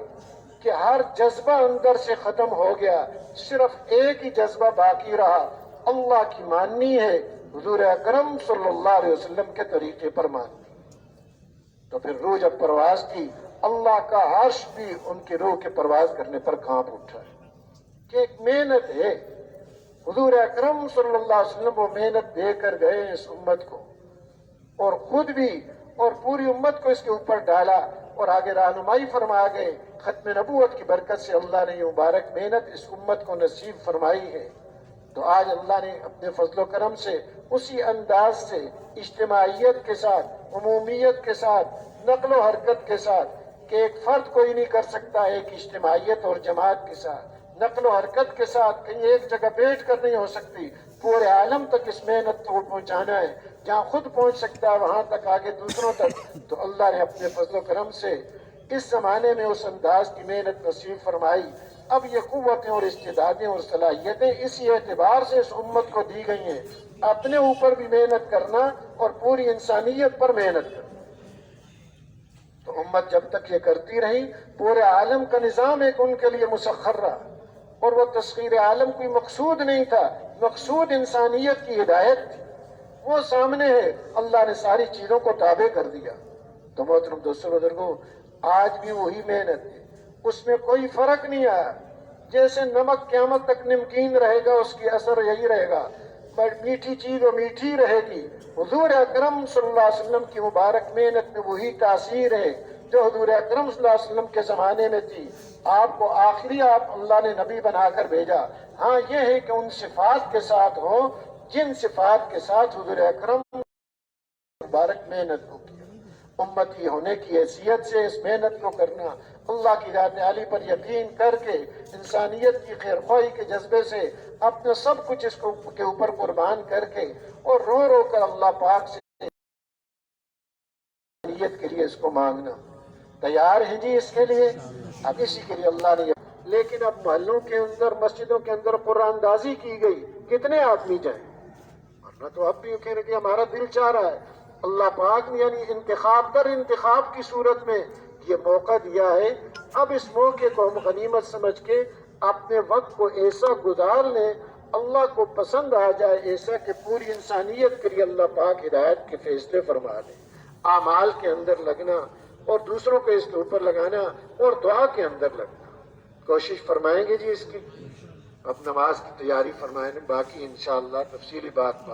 کہ ہر جذبہ اندر سے ختم ہو گیا، صرف ایک ہی جذبہ باقی رہا، اللہ کی ماننی ہے، حضور اکرم صلی اللہ علیہ وسلم کے طریقے پر ماننی۔ تو پھر روح جب پرواز کی، اللہ کا عرش بھی ان کی روح کے پرواز کرنے پر کانپ اٹھا کہ ایک محنت ہے۔ حضور اکرم صلی اللہ علیہ وسلم وہ محنت دے کر گئے اس امت کو، اور خود بھی اور پوری امت کو اس کے اوپر ڈالا، اور آگے رہنمائی فرما گئے۔ ختم نبوت کی برکت سے اللہ نے یہ مبارک محنت اس امت کو نصیب فرمائی ہے۔ تو آج اللہ نے اپنے فضل و کرم سے اسی انداز سے اجتماعیت کے ساتھ، عمومیت کے ساتھ، نقل و حرکت کے ساتھ، کہ ایک فرد کوئی نہیں کر سکتا، ایک اجتماعیت اور جماعت کے ساتھ، نقل و حرکت کے ساتھ، کہیں ایک جگہ بیٹھ کر نہیں ہو سکتی، پورے عالم تک اس محنت کو پہنچانا ہے، جہاں خود پہنچ سکتا ہے وہاں تک، آگے دوسروں تک۔ تو اللہ نے اپنے فضل و کرم سے اس زمانے میں اس انداز کی محنت نصیب فرمائی۔ اب یہ قوتیں اور استعدادیں اور صلاحیتیں اسی اعتبار سے اس امت کو دی گئی ہیں، اپنے اوپر بھی محنت کرنا اور پوری انسانیت پر محنت کرنا۔ تو امت جب تک یہ کرتی رہی، پورے عالم کا نظام ایک ان کے لیے مسخر رہا، اور وہ تسخیر عالم کوئی مقصود نہیں تھا، مقصود انسانیت کی ہدایت تھی، وہ سامنے ہے، اللہ نے ساری چیزوں کو تابع کر دیا۔ تو محترم دوستوں بزرگوں، آج بھی وہی محنت ہے، اس میں کوئی فرق نہیں آیا۔ جیسے نمک قیامت تک نمکین رہے گا، اس کی اثر یہی رہے گا، بٹ میٹھی چیز وہ میٹھی رہے گی۔ حضور اکرم صلی اللہ علیہ وسلم کی مبارک محنت میں وہی تاثیر ہے جو حضور اکرم صلی اللہ علیہ وسلم کے زمانے میں تھی۔ آپ کو آخری آپ اللہ نے نبی بنا کر بھیجا، ہاں یہ ہے کہ ان صفات کے ساتھ ہو جن صفات کے ساتھ حضور اکرم مبارک محنت کو کیا۔ امتی ہونے کی حیثیت سے اس محنت کو کرنا، اللہ کی ذات عالی پر یقین کر کے، انسانیت کی خیر خواہی کے جذبے سے اپنا سب کچھ اس کے اوپر قربان کر کے، اور رو رو کر اللہ پاک سے انسانیت کے لیے اس کو مانگنا۔ تیار ہیں جی اس کے لیے؟ اب اسی کے لیے اللہ نے، لیکن اب محلوں کے اندر، مسجدوں کے اندر قرآن اندازی کی گئی، کتنے آدمی جائیں؟ ورنہ تو اب بھی یہ کہہ رہے کہ ہمارا دل چاہ رہا ہے۔ اللہ پاک نے یعنی انتخاب در انتخاب کی صورت میں یہ موقع دیا ہے، اب اس موقع کو ہم غنیمت سمجھ کے اپنے وقت کو ایسا گزار لیں، اللہ کو پسند آ جائے ایسا کہ پوری انسانیت کے لیے اللہ پاک ہدایت کے فیصلے فرما دے۔ اعمال کے اندر لگنا اور دوسروں کو اس کے اوپر لگانا اور دعا کے اندر لگنا، کوشش فرمائیں گے جی اس کی۔ اب نماز کی تیاری فرمائیں، باقی انشاءاللہ تفصیلی بات